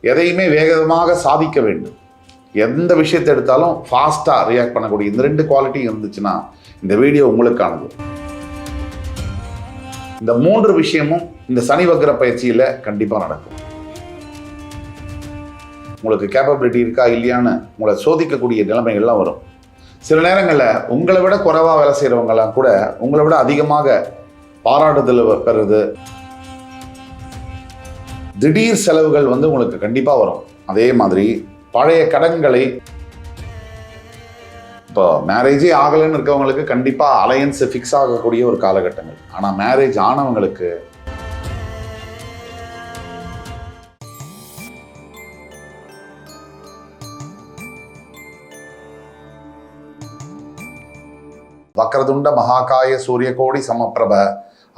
எதையுமே வேகமாக சாதிக்க வேண்டும். எந்த விஷயத்தை எடுத்தாலும் ஃபாஸ்ட்டாக ரியாக்ட் பண்ணக்கூடிய இந்த 2 குவாலிட்டி இருந்துச்சுன்னா இந்த வீடியோ உங்களுக்கானது. இந்த 3 விஷயமும் இந்த சனி வக்ர பயிற்சியில் கண்டிப்பாக நடக்கும். உங்களுக்கு கேப்பபிலிட்டி இருக்கா இல்லையான்னு உங்களை சோதிக்கக்கூடிய நிலைமைகள்லாம் வரும். சில நேரங்களில் உங்களை விட குறைவாக வேலை செய்கிறவங்கலாம் கூட உங்களை விட அதிகமாக பாராட்டுதல் பெறுறது, திடீர் செலவுகள் உங்களுக்கு கண்டிப்பாக வரும். அதே மாதிரி பழைய கடன்களை, இப்போ மேரேஜே ஆகலைன்னு இருக்கவங்களுக்கு கண்டிப்பாக அலையன்ஸ் ஃபிக்ஸ் ஆகக்கூடிய ஒரு காலகட்டங்கள். ஆனால் மேரேஜ் ஆனவங்களுக்கு வக்ரதுண்ட மகாகாய சூரியகோடி சமப்பிரப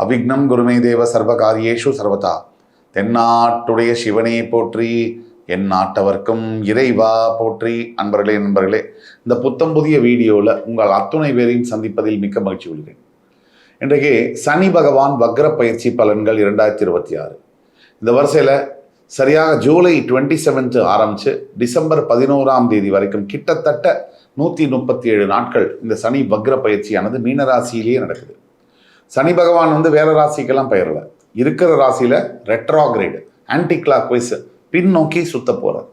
அவிக்னம் குருமே தேவ சர்வகாரியேஷு சர்வதா. தென்னாட்டுடைய சிவனே போற்றி, என் நாட்டவர்க்கும் இறைவா போற்றி. நண்பர்களே, இந்த புத்தம் புதிய வீடியோவில் உங்கள் அத்துணை பேரையும் சந்திப்பதில் மிக்க மகிழ்ச்சி கொள்கிறேன். இன்றைக்கு சனி பகவான் வக்ர பயிற்சி பலன்கள் 2026. இந்த வரிசையில் சரியாக ஜூலை 27 ஆரம்பித்து டிசம்பர் 11 வரைக்கும் கிட்டத்தட்ட 137 நாட்கள் இந்த சனி வக்ர பயிற்சியானது மீனராசியிலேயே நடக்குது. சனி பகவான் வேற ராசிக்கெல்லாம் பெயரல, இருக்கிற ராசியில் ரெட்ராகிரேடு ஆன்டி கிளாக் வைஸ் பின்னோக்கி சுத்த போகிறார்,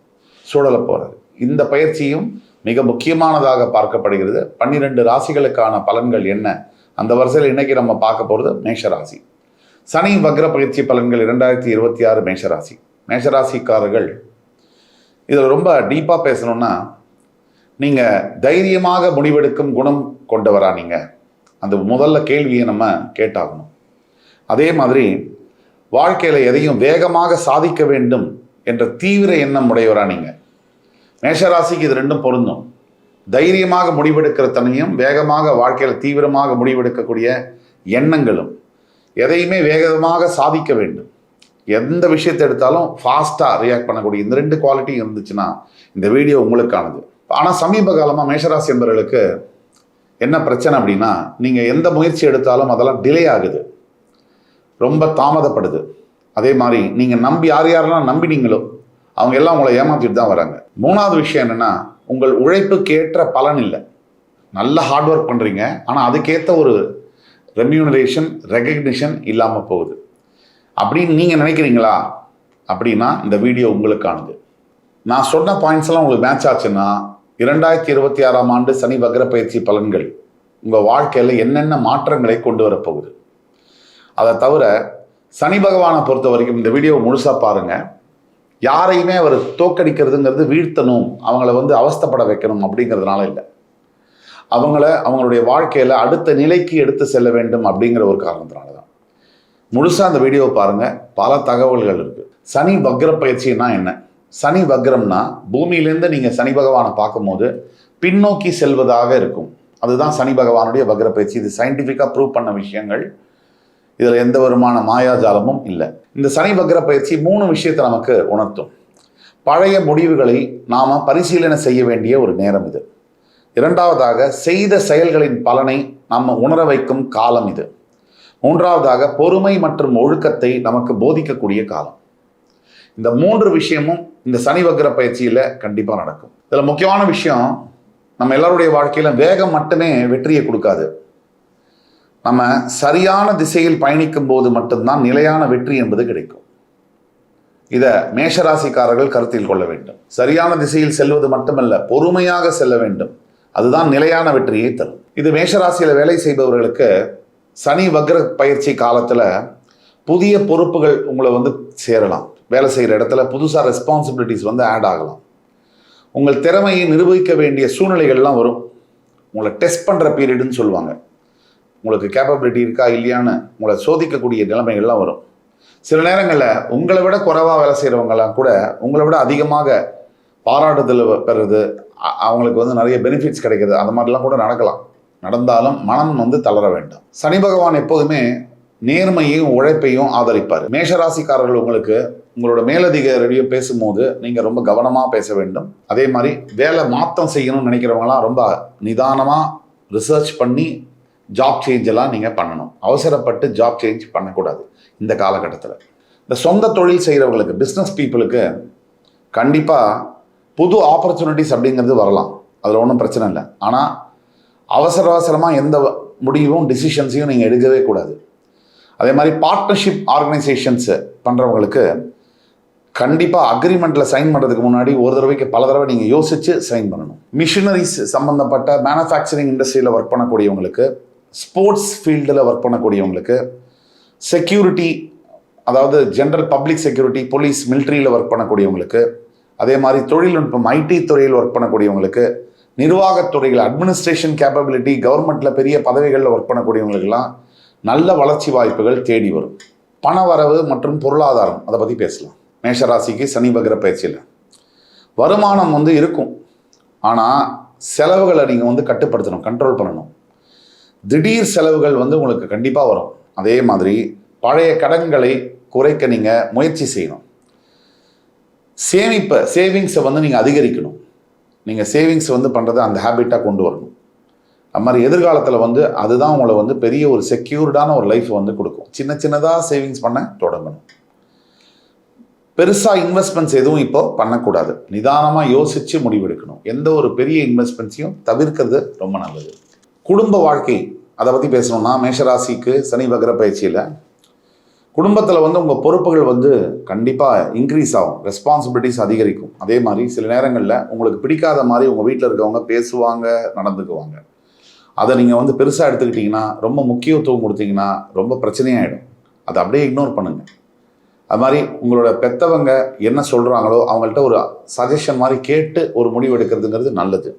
சூழல போகிறார். இந்த பயிற்சியும் மிக முக்கியமானதாக பார்க்கப்படுகிறது. 12 ராசிகளுக்கான பலன்கள் என்ன, அந்த வரிசையில் இன்னைக்கு நம்ம பார்க்க போகிறது மேஷராசி. சனி வக்ர பயிற்சி பலன்கள் 2026 மேஷராசி. மேஷராசிக்காரர்கள் இதில் ரொம்ப டீப்பாக பேசணும்னா, நீங்கள் தைரியமாக முடிவெடுக்கும் குணம் கொண்டவரா நீங்கள், அந்த முதல்ல கேள்வியை நம்ம கேட்டாகணும். அதே மாதிரி வாழ்க்கையில் எதையும் வேகமாக சாதிக்க வேண்டும் என்ற தீவிர எண்ணம் உடையவரா நீங்கள். மேஷராசிக்கு இது 2 பொருந்தும். தைரியமாக முடிவெடுக்கிற தன்மையும் வேகமாக வாழ்க்கையில் தீவிரமாக முடிவெடுக்கக்கூடிய எண்ணங்களும், எதையுமே வேகமாக சாதிக்க வேண்டும், எந்த விஷயத்தை எடுத்தாலும் ஃபாஸ்ட்டாக ரியாக்ட் பண்ணக்கூடிய இந்த 2 குவாலிட்டி இருந்துச்சுன்னா இந்த வீடியோ உங்களுக்கானது. ஆனால் சமீப காலமாக மேஷராசி என்பவர்களுக்கு என்ன பிரச்சனை அப்படின்னா, நீங்கள் எந்த முயற்சி எடுத்தாலும் அதெல்லாம் டிலே ஆகுது, ரொம்ப தாமதப்படுது. அதே மாதிரி நீங்கள் யாரெல்லாம் நம்பினீங்களோ அவங்க எல்லாம் உங்களை ஏமாற்றிட்டு தான் வராங்க. 3வது விஷயம் என்னென்னா, உங்கள் உழைப்புக்கு ஏற்ற பலன் இல்லை. நல்ல ஹார்ட் ஒர்க் பண்ணுறீங்க, ஆனால் அதுக்கேற்ற ஒரு ரெம்யூனரேஷன் ரெகக்னிஷன் இல்லாமல் போகுது அப்படின்னு நீங்கள் நினைக்கிறீங்களா? அப்படின்னா இந்த வீடியோ உங்களுக்கானது. நான் சொன்ன பாயிண்ட்ஸ்லாம் உங்களுக்கு மேட்ச் ஆச்சுன்னா 2026 ஆண்டு சனி வக்ர பயிற்சி பலன்கள் உங்கள் வாழ்க்கையில் என்னென்ன மாற்றங்களை கொண்டு வரப்போகுது. அதை தவிர சனி பகவானை பொறுத்த வரைக்கும் இந்த வீடியோவை முழுசாக பாருங்கள். யாரையுமே அவர் தோக்கடிக்கிறதுங்கிறது வீழ்த்தணும், அவங்கள அவஸ்தைப்பட வைக்கணும் அப்படிங்கிறதுனால இல்லை. அவங்களுடைய வாழ்க்கையில் அடுத்த நிலைக்கு எடுத்து செல்ல வேண்டும் அப்படிங்கிற ஒரு காரணத்தினால தான். முழுசாக அந்த வீடியோவை பாருங்கள், பல தகவல்கள் இருக்குது. சனி வக்ர பயிற்சின்னா என்ன? சனி வக்ரம்னா பூமியிலேருந்து நீங்கள் சனி பகவானை பார்க்கும்போது பின்னோக்கி செல்வதாக இருக்கும். அதுதான் சனி பகவானுடைய வக்ர பயிற்சி. இது சயின்டிஃபிக்காக ப்ரூவ் பண்ண விஷயங்கள், இதில் எந்த விதமான மாயாஜாலமும் இல்லை. இந்த சனி வக்ர பயிற்சி 3 விஷயத்தை நமக்கு உணர்த்தும். பழைய முடிவுகளை நாம் பரிசீலனை செய்ய வேண்டிய ஒரு நேரம் இது. 2வதாக செய்த செயல்களின் பலனை நம்ம உணர வைக்கும் காலம் இது. 3வதாக பொறுமை மற்றும் ஒழுக்கத்தை நமக்கு போதிக்கக்கூடிய காலம். இந்த 3 விஷயமும் இந்த சனி வக்ர பயிற்சியில் கண்டிப்பாக நடக்கும். இதில் முக்கியமான விஷயம், நம்ம எல்லாருடைய வாழ்க்கையில் வேகம் மட்டுமே வெற்றியை கொடுக்காது. நம்ம சரியான திசையில் பயணிக்கும் போது மட்டும்தான் நிலையான வெற்றி என்பது கிடைக்கும். இதை மேஷராசிக்காரர்கள் கருத்தில் கொள்ள வேண்டும். சரியான திசையில் செல்வது மட்டுமல்ல, பொறுமையாக செல்ல வேண்டும். அதுதான் நிலையான வெற்றியை தரும். இது மேஷராசியில் வேலை செய்பவர்களுக்கு சனி வக்ர பயிற்சி காலத்தில் புதிய பொறுப்புகள் உங்களை சேரலாம். வேலை செய்கிற இடத்துல புதுசாக ரெஸ்பான்சிபிலிட்டிஸ் ஆட் ஆகலாம். உங்கள் திறமையை நிரூபிக்க வேண்டிய சூழ்நிலைகள்லாம் வரும். உங்களை டெஸ்ட் பண்ணுற பீரியடுன்னு சொல்லுவாங்க. உங்களுக்கு கேப்பபிலிட்டி இருக்கா இல்லையான்னு உங்களை சோதிக்கக்கூடிய நிலைமைகள்லாம் வரும். சில நேரங்களில் உங்களை விட குறைவாக வேலை செய்கிறவங்கலாம் கூட உங்களை விட அதிகமாக பாராட்டுதல் பெறுறது, அவங்களுக்கு நிறைய பெனிஃபிட்ஸ் கிடைக்கிது, அந்த மாதிரிலாம் கூட நடக்கலாம். நடந்தாலும் மனம் தளர வேண்டாம். சனி பகவான் எப்போதுமே நேர்மையையும் உழைப்பையும் ஆதரிப்பார். மேஷராசிக்காரர்கள் உங்களோட மேலதிகாரியும் பேசும்போது நீங்கள் ரொம்ப கவனமாக பேச வேண்டும். அதே மாதிரி வேலை மாற்றம் செய்யணும்னு நினைக்கிறவங்களாம் ரொம்ப நிதானமாக ரிசர்ச் பண்ணி ஜாப் சேஞ்ச் எல்லாம் நீங்கள் பண்ணணும். அவசரப்பட்டு ஜாப் சேஞ்ச் பண்ணக்கூடாது இந்த காலகட்டத்தில். இந்த சொந்த தொழில் செய்கிறவங்களுக்கு, பிஸ்னஸ் பீப்புளுக்கு கண்டிப்பாக புது ஆப்பர்ச்சுனிட்டிஸ் அப்படிங்கிறது வரலாம், அதில் ஒன்றும் பிரச்சனை இல்லை. ஆனால் அவசரமாக எந்த முடிவும் டிசிஷன்ஸையும் நீங்கள் எடுக்கவே கூடாது. அதே மாதிரி பார்ட்னர்ஷிப் ஆர்கனைசேஷன்ஸு பண்ணுறவங்களுக்கு கண்டிப்பாக அக்ரிமெண்ட்டில் சைன் பண்ணுறதுக்கு முன்னாடி ஒரு தடவைக்கு பல தடவை நீங்கள் யோசித்து சைன் பண்ணணும். மிஷினரிஸ் சம்மந்தப்பட்ட மேனுஃபேக்சரிங் இண்டஸ்ட்ரியில் ஒர்க் பண்ணக்கூடியவங்களுக்கு, ஸ்போர்ட்ஸ் ஃபீல்டில் ஒர்க் பண்ணக்கூடியவங்களுக்கு, செக்யூரிட்டி அதாவது ஜென்ரல் பப்ளிக் செக்யூரிட்டி, போலீஸ், மிலிட்ரியில் ஒர்க் பண்ணக்கூடியவங்களுக்கு, அதே மாதிரி தொழில்நுட்பம் ஐடி துறையில் ஒர்க் பண்ணக்கூடியவங்களுக்கு, நிர்வாகத்துறையில் அட்மினிஸ்ட்ரேஷன் கேப்பபிலிட்டி, கவர்மெண்ட்டில் பெரிய பதவிகளில் ஒர்க் பண்ணக்கூடியவங்களுக்கெல்லாம் நல்ல வளர்ச்சி வாய்ப்புகள் தேடி வரும். பணவரவு மற்றும் பொருளாதாரம், அதை பற்றி பேசலாம். மேஷராசிக்கு சனி வக்ர பயிற்சியில் வருமானம் இருக்கும், ஆனால் செலவுகளை நீங்கள் கட்டுப்படுத்தணும், கண்ட்ரோல் பண்ணணும். திடீர் செலவுகள் உங்களுக்கு கண்டிப்பாக வரும். அதே மாதிரி பழைய கடன்களை குறைக்க நீங்கள் முயற்சி செய்யணும். சேவிங்ஸை நீங்கள் அதிகரிக்கணும். நீங்கள் சேவிங்ஸ் பண்ணுறதை அந்த ஹேபிட்டாக கொண்டு வரணும். அது மாதிரி எதிர்காலத்தில் அதுதான் உங்களை பெரிய ஒரு செக்யூர்டான ஒரு லைஃப் கொடுக்கும். சின்னதாக சேவிங்ஸ் பண்ண தொடங்கணும். பெருசாக இன்வெஸ்ட்மெண்ட்ஸ் எதுவும் இப்போ பண்ணக்கூடாது. நிதானமாக யோசித்து முடிவெடுக்கணும். எந்த ஒரு பெரிய இன்வெஸ்ட்மெண்ட்ஸையும் தவிர்க்கிறது ரொம்ப நல்லது. குடும்ப வாழ்க்கை, அதை பற்றி பேசணும்னா மேஷராசிக்கு சனி வக்ர பயிற்சியில் குடும்பத்தில் உங்கள் பொறுப்புகள் கண்டிப்பாக இன்க்ரீஸ் ஆகும், ரெஸ்பான்சிபிலிட்டிஸ் அதிகரிக்கும். அதே மாதிரி சில நேரங்களில் உங்களுக்கு பிடிக்காத மாதிரி உங்கள் வீட்டில் இருக்கவங்க பேசுவாங்க, நடந்துக்குவாங்க. அதை நீங்கள் பெருசாக எடுத்துக்கிட்டிங்கன்னா, ரொம்ப முக்கியத்துவம் கொடுத்தீங்கன்னா ரொம்ப பிரச்சனையாயிடும். அதை அப்படியே இக்னோர் பண்ணுங்கள். அது மாதிரி உங்களோட பெற்றவங்க என்ன சொல்கிறாங்களோ அவங்கள்ட்ட ஒரு சஜஷன் மாதிரி கேட்டு ஒரு முடிவு எடுக்கிறதுங்கிறது நல்லது.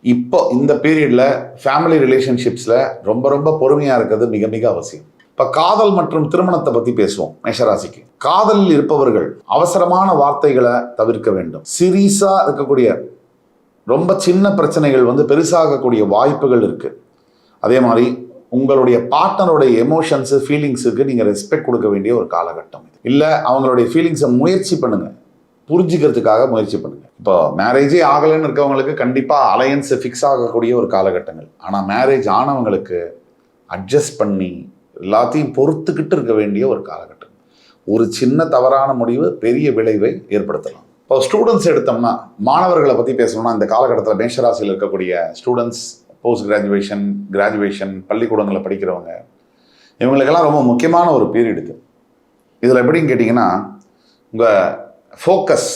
இப்போ இந்த பீரியடில் ஃபேமிலி ரிலேஷன்ஷிப்ஸில் ரொம்ப பொறுமையாக இருக்கிறது மிக மிக அவசியம். இப்போ காதல் மற்றும் திருமணத்தை பற்றி பேசுவோம். மேஷராசிக்கு காதலில் இருப்பவர்கள் அவசரமான வார்த்தைகளை தவிர்க்க வேண்டும். சீரியஸாக இருக்கக்கூடிய ரொம்ப சின்ன பிரச்சனைகள் பெருசாகக்கூடிய வாய்ப்புகள் இருக்குது. அதே மாதிரி உங்களுடைய பார்ட்னருடைய எமோஷன்ஸு, ஃபீலிங்ஸுக்கு நீங்கள் ரெஸ்பெக்ட் கொடுக்க வேண்டிய ஒரு காலகட்டம். இல்லை அவங்களுடைய ஃபீலிங்ஸை முயற்சி பண்ணுங்கள், புரிஞ்சுக்கிறதுக்காக முயற்சி பண்ணுங்கள். இப்போ மேரேஜே ஆகலைன்னு இருக்கவங்களுக்கு கண்டிப்பாக அலையன்ஸு ஃபிக்ஸ் ஆகக்கூடிய ஒரு காலகட்டங்கள். ஆனால் மேரேஜ் ஆனவங்களுக்கு அட்ஜஸ்ட் பண்ணி எல்லாத்தையும் பொறுத்துக்கிட்டு இருக்க வேண்டிய ஒரு காலகட்டம். ஒரு சின்ன தவறான முடிவு பெரிய விளைவை ஏற்படுத்தலாம். இப்போ ஸ்டூடெண்ட்ஸ் எடுத்தோம்னா, மாணவர்களை பற்றி பேசணும்னா, இந்த காலகட்டத்தில் மேஷராசியில் இருக்கக்கூடிய ஸ்டூடெண்ட்ஸ், போஸ்ட் கிராஜுவேஷன் பள்ளிக்கூடங்களில் படிக்கிறவங்க, இவங்களுக்கெல்லாம் ரொம்ப முக்கியமான ஒரு பீரியட் இது. இதில் எப்படின்னு கேட்டிங்கன்னா, உங்கள் ஃபோக்கஸ்,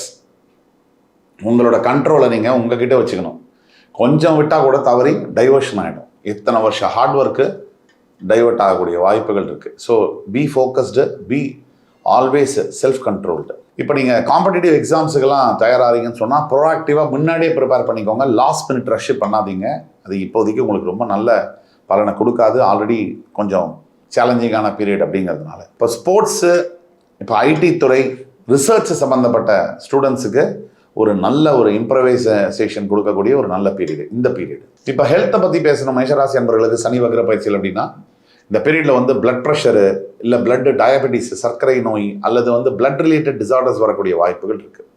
உங்களோட கண்ட்ரோலை நீங்கள் உங்ககிட்ட வச்சுக்கணும். கொஞ்சம் விட்டால் கூட தவறி டைவர்ஷன் ஆகிடும். இத்தனை வருஷம் ஹார்ட் ஒர்க்கு டைவர்ட் ஆகக்கூடிய வாய்ப்புகள் இருக்குது. So be focused, be always self controlled. இப்போ நீங்கள் காம்படிட்டிவ் எக்ஸாம்ஸுக்கெல்லாம் தயாராகிறீங்கன்னு சொன்னால் ப்ரோஆக்டிவாக முன்னாடியே ப்ரிப்பேர் பண்ணிக்கோங்க. லாஸ்ட் மினிட் ரஷ் பண்ணாதீங்க. அது இப்போதைக்கு உங்களுக்கு ரொம்ப நல்ல பலனை கொடுக்காது. ஆல்ரெடி கொஞ்சம் சேலஞ்சிங்கான பீரியட் அப்படிங்கிறதுனால. இப்போ ஸ்போர்ட்ஸு, இப்போ ஐடி துறை, ரிசர்ச் சம்மந்தப்பட்ட ஸ்டூடெண்ட்ஸுக்கு ஒரு நல்ல ஒரு இம்ப்ரவைசேஷன் கொடுக்கக்கூடிய ஒரு நல்ல பீரியடு இந்த பீரியடு. இப்போ ஹெல்த்தை பற்றி பேசணும் மேஷராசி அன்பர்களுக்கு சனி வக்ர பயிற்சியில் அப்படின்னா, இந்த பீரியடில் பிளட் ப்ரெஷரு, இல்லை பிளட் டயபெட்டிஸ், சர்க்கரை நோய், அல்லது பிளட் ரிலேட்டட் டிசார்டர்ஸ் வரக்கூடிய வாய்ப்புகள் இருக்குது.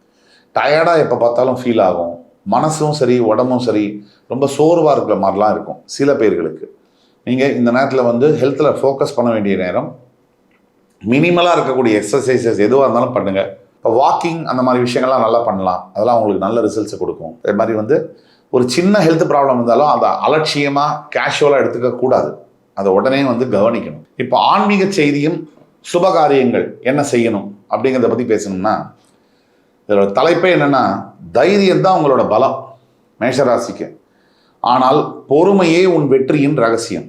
டயர்டாக எப்போ பார்த்தாலும் ஃபீல் ஆகும். மனசும் சரி, உடம்பும் சரி, ரொம்ப சோர்வாக இருக்கிற மாதிரிலாம் இருக்கும் சில பேர்களுக்கு. நீங்கள் இந்த நேரத்தில் ஹெல்த்தில் ஃபோக்கஸ் பண்ண வேண்டிய நேரம். மினிமலாக இருக்கக்கூடிய எக்ஸசைசஸ் எதுவாக இருந்தாலும் பண்ணுங்கள். இப்போ வாக்கிங் அந்த மாதிரி விஷயங்கள்லாம் நல்லா பண்ணலாம். அதெல்லாம் உங்களுக்கு நல்ல ரிசல்ட்ஸை கொடுக்கும். அதே மாதிரி ஒரு சின்ன ஹெல்த் ப்ராப்ளம் இருந்தாலும் அதை அலட்சியமாக கேஷுவலாக எடுத்துக்க கூடாது. அதை உடனே கவனிக்கணும். இப்போ ஆன்மீக செய்தியும் சுபகாரியங்கள் என்ன செய்யணும் அப்படிங்கிறத பற்றி பேசணும்னா, இதோட தலைப்பே என்னென்னா, தைரியம் தான் உங்களோட பலம் மேஷராசிக்கு. ஆனால் பொறுமையே உன் வெற்றியின் ரகசியம்.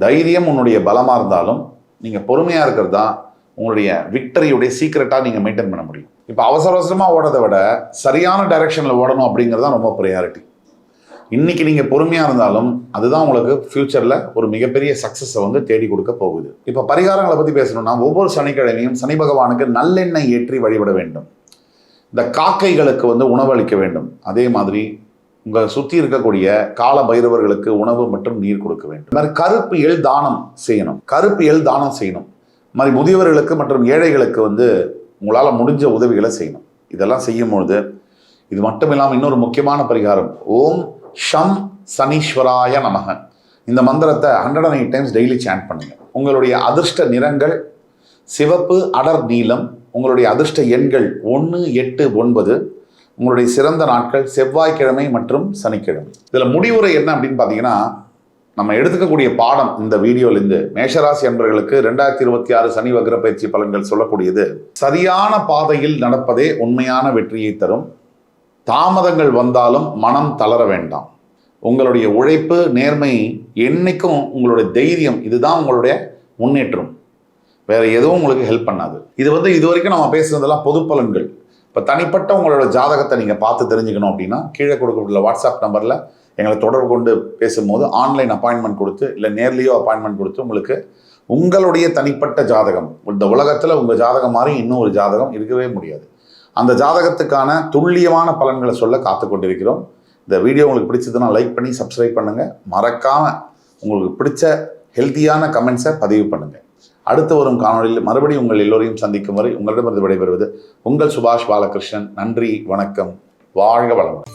தைரியம் உன்னுடைய பலமாக இருந்தாலும் நீங்கள் பொறுமையாக இருக்கிறது தான் உங்களுடைய விக்டரியுடைய சீக்ரெட்டாக நீங்கள் மெயின்டைன் பண்ண முடியும். இப்போ அவசரமாக ஓடுறதை விட சரியான டைரெக்ஷனில் ஓடணும் அப்படிங்கிறது தான் ரொம்ப ப்ரையாரிட்டி. இன்றைக்கி நீங்கள் பொறுமையாக இருந்தாலும் அதுதான் உங்களுக்கு ஃப்யூச்சரில் ஒரு மிகப்பெரிய சக்ஸஸை தேடி கொடுக்க போகுது. இப்போ பரிகாரங்களை பற்றி பேசணும்னா, ஒவ்வொரு சனிக்கிழமையும் சனி பகவானுக்கு நல்லெண்ணெய் ஏற்றி வழிபட வேண்டும். இந்த காக்கைகளுக்கு உணவளிக்க வேண்டும். அதே மாதிரி உங்களை சுற்றி இருக்கக்கூடிய கால பைரவர்களுக்கு உணவு மற்றும் நீர் கொடுக்க வேண்டும். இது மாதிரி கருப்பு எள் தானம் செய்யணும். இது மாதிரி முதியவர்களுக்கு மற்றும் ஏழைகளுக்கு உங்களால் முடிஞ்ச உதவிகளை செய்யணும். இதெல்லாம் செய்யும்பொழுது இது மட்டும் இல்லாமல் இன்னொரு முக்கியமான பரிகாரம், ஓம் ஷம் சனீஸ்வராய நமக. இந்த மந்திரத்தை 108 டைம்ஸ் டெய்லி சாண்ட் பண்ணுங்க. உங்களுடைய அதிர்ஷ்ட நிறங்கள் சிவப்பு, அடர் நீலம். உங்களுடைய அதிர்ஷ்ட எண்கள் 1, 8, 9. உங்களுடைய சிறந்த நாட்கள் செவ்வாய்க்கிழமை மற்றும் சனிக்கிழமை. இதில் முடிவுரை என்ன அப்படின்னு பார்த்தீங்கன்னா, நம்ம எடுத்துக்கக்கூடிய பாடம் இந்த வீடியோலேருந்து மேஷராசி அன்பர்களுக்கு 2026 சனி வக்ர பயிற்சி பலன்கள் சொல்லக்கூடியது, சரியான பாதையில் நடப்பதே உண்மையான வெற்றியை தரும். தாமதங்கள் வந்தாலும் மனம் தளர வேண்டாம். உங்களுடைய உழைப்பு, நேர்மை, என்னைக்கும் உங்களுடைய தைரியம், இதுதான் உங்களுடைய முன்னேற்றம். வேற எதுவும் உங்களுக்கு ஹெல்ப் பண்ணாது. இது வரைக்கும் நம்ம பேசுனதெல்லாம் பொது பலன்கள். இப்போ தனிப்பட்ட உங்களோட ஜாதகத்தை நீங்கள் பார்த்து தெரிஞ்சுக்கணும் அப்படின்னா, கீழே கொடுக்கப்பட்டுள்ள வாட்ஸ்அப் நம்பரில் எங்களை தொடர்பு கொண்டு பேசும்போது ஆன்லைன் அப்பாயின்மெண்ட் கொடுத்து இல்லை நேர்லேயோ அப்பாயின்மெண்ட் கொடுத்து உங்களுக்கு உங்களுடைய தனிப்பட்ட ஜாதகம், இந்த உலகத்தில் உங்கள் ஜாதகம் மாதிரி இன்னும் ஒரு ஜாதகம் இருக்கவே முடியாது, அந்த ஜாதகத்துக்கான துல்லியமான பலன்களை சொல்ல காத்து கொண்டிருக்கிறோம். இந்த வீடியோ உங்களுக்கு பிடிச்சதுன்னா லைக் பண்ணி சப்ஸ்கிரைப் பண்ணுங்கள். மறக்காமல் உங்களுக்கு பிடிச்ச ஹெல்த்தியான கமெண்ட்ஸை பதிவு பண்ணுங்கள். அடுத்து வரும் காணொலியில் மறுபடியும் உங்கள் எல்லோரையும் சந்திக்கும் வரை உங்களிடமிருந்து விடைபெறுவது உங்கள் சுபாஷ் பாலகிருஷ்ணன். நன்றி, வணக்கம், வாழ்க வளமுடன்.